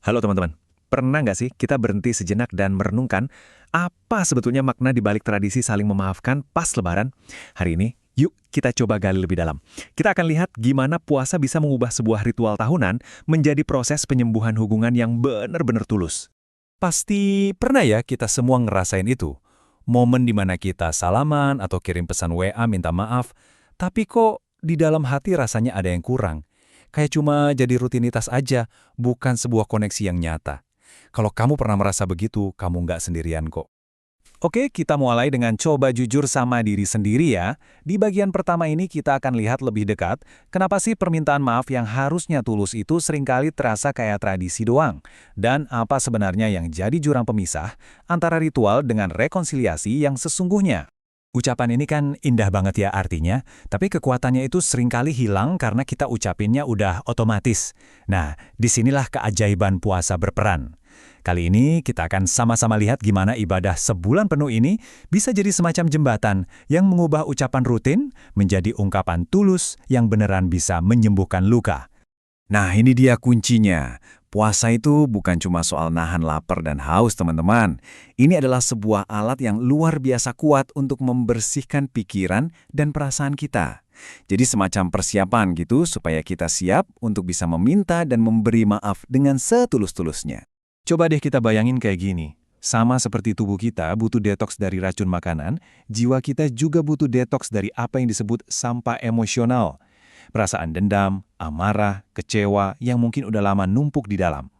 Halo teman-teman, pernah nggak sih kita berhenti sejenak dan merenungkan apa sebetulnya makna di balik tradisi saling memaafkan pas Lebaran? Hari ini, yuk kita coba gali lebih dalam. Kita akan lihat gimana puasa bisa mengubah sebuah ritual tahunan menjadi proses penyembuhan hubungan yang benar-benar tulus. Pasti pernah ya kita semua ngerasain itu. Momen di mana kita salaman atau kirim pesan WA minta maaf, tapi kok di dalam hati rasanya ada yang kurang. Kayak cuma jadi rutinitas aja, bukan sebuah koneksi yang nyata. Kalau kamu pernah merasa begitu, kamu nggak sendirian kok. Oke, kita mulai dengan coba jujur sama diri sendiri ya. Di bagian pertama ini kita akan lihat lebih dekat, kenapa sih permintaan maaf yang harusnya tulus itu seringkali terasa kayak tradisi doang. Dan apa sebenarnya yang jadi jurang pemisah antara ritual dengan rekonsiliasi yang sesungguhnya. Ucapan ini kan indah banget ya artinya, tapi kekuatannya itu seringkali hilang karena kita ucapinnya udah otomatis. Nah, disinilah keajaiban puasa berperan. Kali ini kita akan sama-sama lihat gimana ibadah sebulan penuh ini bisa jadi semacam jembatan yang mengubah ucapan rutin menjadi ungkapan tulus yang beneran bisa menyembuhkan luka. Nah, ini dia kuncinya. Puasa itu bukan cuma soal nahan lapar dan haus, teman-teman. Ini adalah sebuah alat yang luar biasa kuat untuk membersihkan pikiran dan perasaan kita. Jadi semacam persiapan gitu supaya kita siap untuk bisa meminta dan memberi maaf dengan setulus-tulusnya. Coba deh kita bayangin kayak gini. Sama seperti tubuh kita butuh detoks dari racun makanan, jiwa kita juga butuh detoks dari apa yang disebut sampah emosional. Perasaan dendam, amarah, kecewa yang mungkin udah lama numpuk di dalam.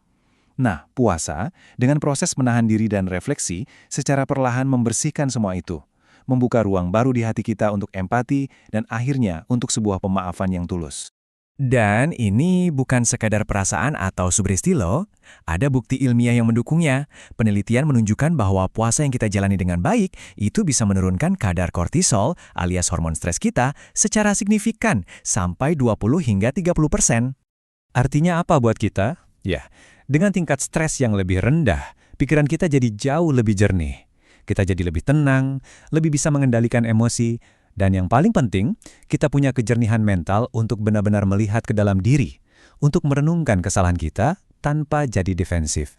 Nah, puasa, dengan proses menahan diri dan refleksi, secara perlahan membersihkan semua itu. Membuka ruang baru di hati kita untuk empati dan akhirnya untuk sebuah pemaafan yang tulus. Dan ini bukan sekadar perasaan atau sugesti loh. Ada bukti ilmiah yang mendukungnya. Penelitian menunjukkan bahwa puasa yang kita jalani dengan baik itu bisa menurunkan kadar kortisol alias hormon stres kita secara signifikan sampai 20 hingga 30%. Artinya apa buat kita? Ya, dengan tingkat stres yang lebih rendah, pikiran kita jadi jauh lebih jernih. Kita jadi lebih tenang, lebih bisa mengendalikan emosi, dan yang paling penting, kita punya kejernihan mental untuk benar-benar melihat ke dalam diri, untuk merenungkan kesalahan kita tanpa jadi defensif.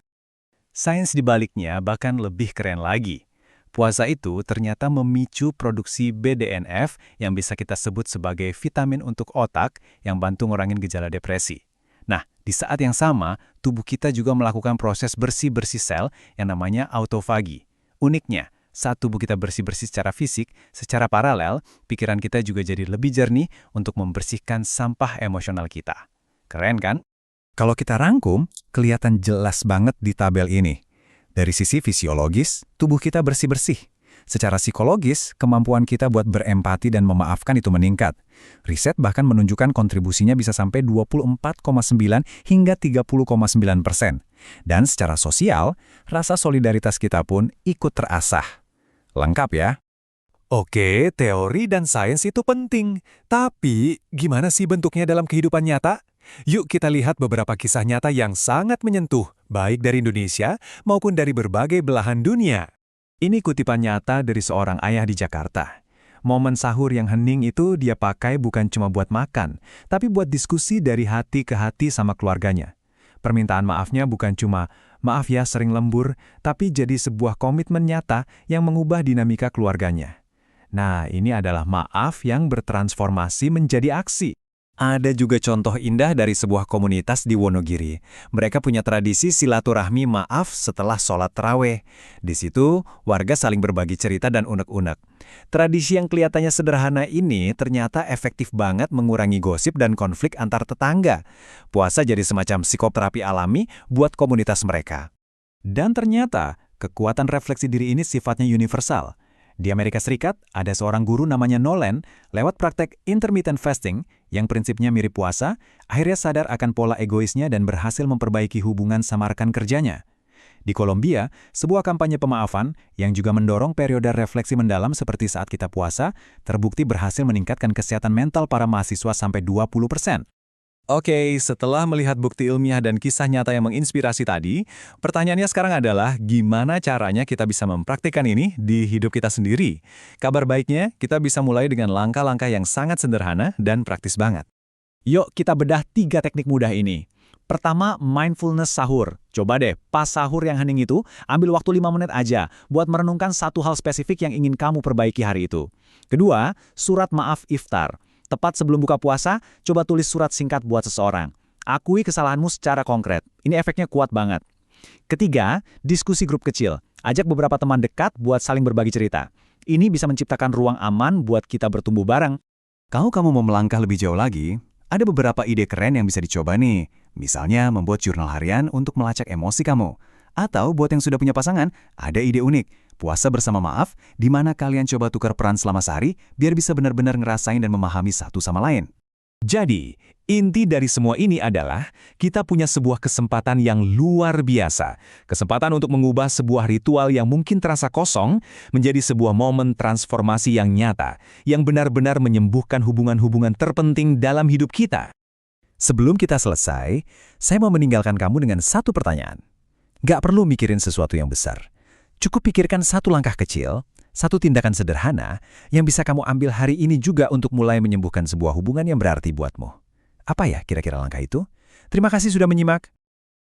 Sains di baliknya bahkan lebih keren lagi. Puasa itu ternyata memicu produksi BDNF yang bisa kita sebut sebagai vitamin untuk otak yang bantu ngurangin gejala depresi. Nah, di saat yang sama, tubuh kita juga melakukan proses bersih-bersih sel yang namanya autofagi. Uniknya, saat tubuh kita bersih-bersih secara fisik, secara paralel, pikiran kita juga jadi lebih jernih untuk membersihkan sampah emosional kita. Keren kan? Kalau kita rangkum, kelihatan jelas banget di tabel ini. Dari sisi fisiologis, tubuh kita bersih-bersih. Secara psikologis, kemampuan kita buat berempati dan memaafkan itu meningkat. Riset bahkan menunjukkan kontribusinya bisa sampai 24,9 hingga 30,9%. Dan secara sosial, rasa solidaritas kita pun ikut terasah. Lengkap ya? Oke, teori dan sains itu penting. Tapi, gimana sih bentuknya dalam kehidupan nyata? Yuk kita lihat beberapa kisah nyata yang sangat menyentuh, baik dari Indonesia maupun dari berbagai belahan dunia. Ini kutipan nyata dari seorang ayah di Jakarta. Momen sahur yang hening itu dia pakai bukan cuma buat makan, tapi buat diskusi dari hati ke hati sama keluarganya. Permintaan maafnya bukan cuma, maaf ya sering lembur, tapi jadi sebuah komitmen nyata yang mengubah dinamika keluarganya. Nah, ini adalah maaf yang bertransformasi menjadi aksi. Ada juga contoh indah dari sebuah komunitas di Wonogiri. Mereka punya tradisi silaturahmi maaf setelah sholat tarawih. Di situ, warga saling berbagi cerita dan unek-unek. Tradisi yang kelihatannya sederhana ini ternyata efektif banget mengurangi gosip dan konflik antar tetangga. Puasa jadi semacam psikoterapi alami buat komunitas mereka. Dan ternyata, kekuatan refleksi diri ini sifatnya universal. Di Amerika Serikat, ada seorang guru namanya Nolan, lewat praktek intermittent fasting, yang prinsipnya mirip puasa, akhirnya sadar akan pola egoisnya dan berhasil memperbaiki hubungan sama rekan kerjanya. Di Kolombia, sebuah kampanye pemaafan, yang juga mendorong periode refleksi mendalam seperti saat kita puasa, terbukti berhasil meningkatkan kesehatan mental para mahasiswa sampai 20%. Oke, setelah melihat bukti ilmiah dan kisah nyata yang menginspirasi tadi, pertanyaannya sekarang adalah gimana caranya kita bisa mempraktikkan ini di hidup kita sendiri? Kabar baiknya, kita bisa mulai dengan langkah-langkah yang sangat sederhana dan praktis banget. Yuk kita bedah 3 teknik mudah ini. Pertama, mindfulness sahur. Coba deh, pas sahur yang hening itu, ambil waktu 5 menit aja buat merenungkan satu hal spesifik yang ingin kamu perbaiki hari itu. Kedua, surat maaf iftar. Tepat sebelum buka puasa, coba tulis surat singkat buat seseorang. Akui kesalahanmu secara konkret. Ini efeknya kuat banget. Ketiga, diskusi grup kecil. Ajak beberapa teman dekat buat saling berbagi cerita. Ini bisa menciptakan ruang aman buat kita bertumbuh bareng. Kalau kamu mau melangkah lebih jauh lagi, ada beberapa ide keren yang bisa dicoba nih. Misalnya membuat jurnal harian untuk melacak emosi kamu. Atau buat yang sudah punya pasangan, ada ide unik. Puasa bersama maaf, di mana kalian coba tukar peran selama sehari biar bisa benar-benar ngerasain dan memahami satu sama lain. Jadi, inti dari semua ini adalah kita punya sebuah kesempatan yang luar biasa. Kesempatan untuk mengubah sebuah ritual yang mungkin terasa kosong menjadi sebuah momen transformasi yang nyata, yang benar-benar menyembuhkan hubungan-hubungan terpenting dalam hidup kita. Sebelum kita selesai, saya mau meninggalkan kamu dengan satu pertanyaan. Gak perlu mikirin sesuatu yang besar. Cukup pikirkan satu langkah kecil, satu tindakan sederhana yang bisa kamu ambil hari ini juga untuk mulai menyembuhkan sebuah hubungan yang berarti buatmu. Apa ya kira-kira langkah itu? Terima kasih sudah menyimak.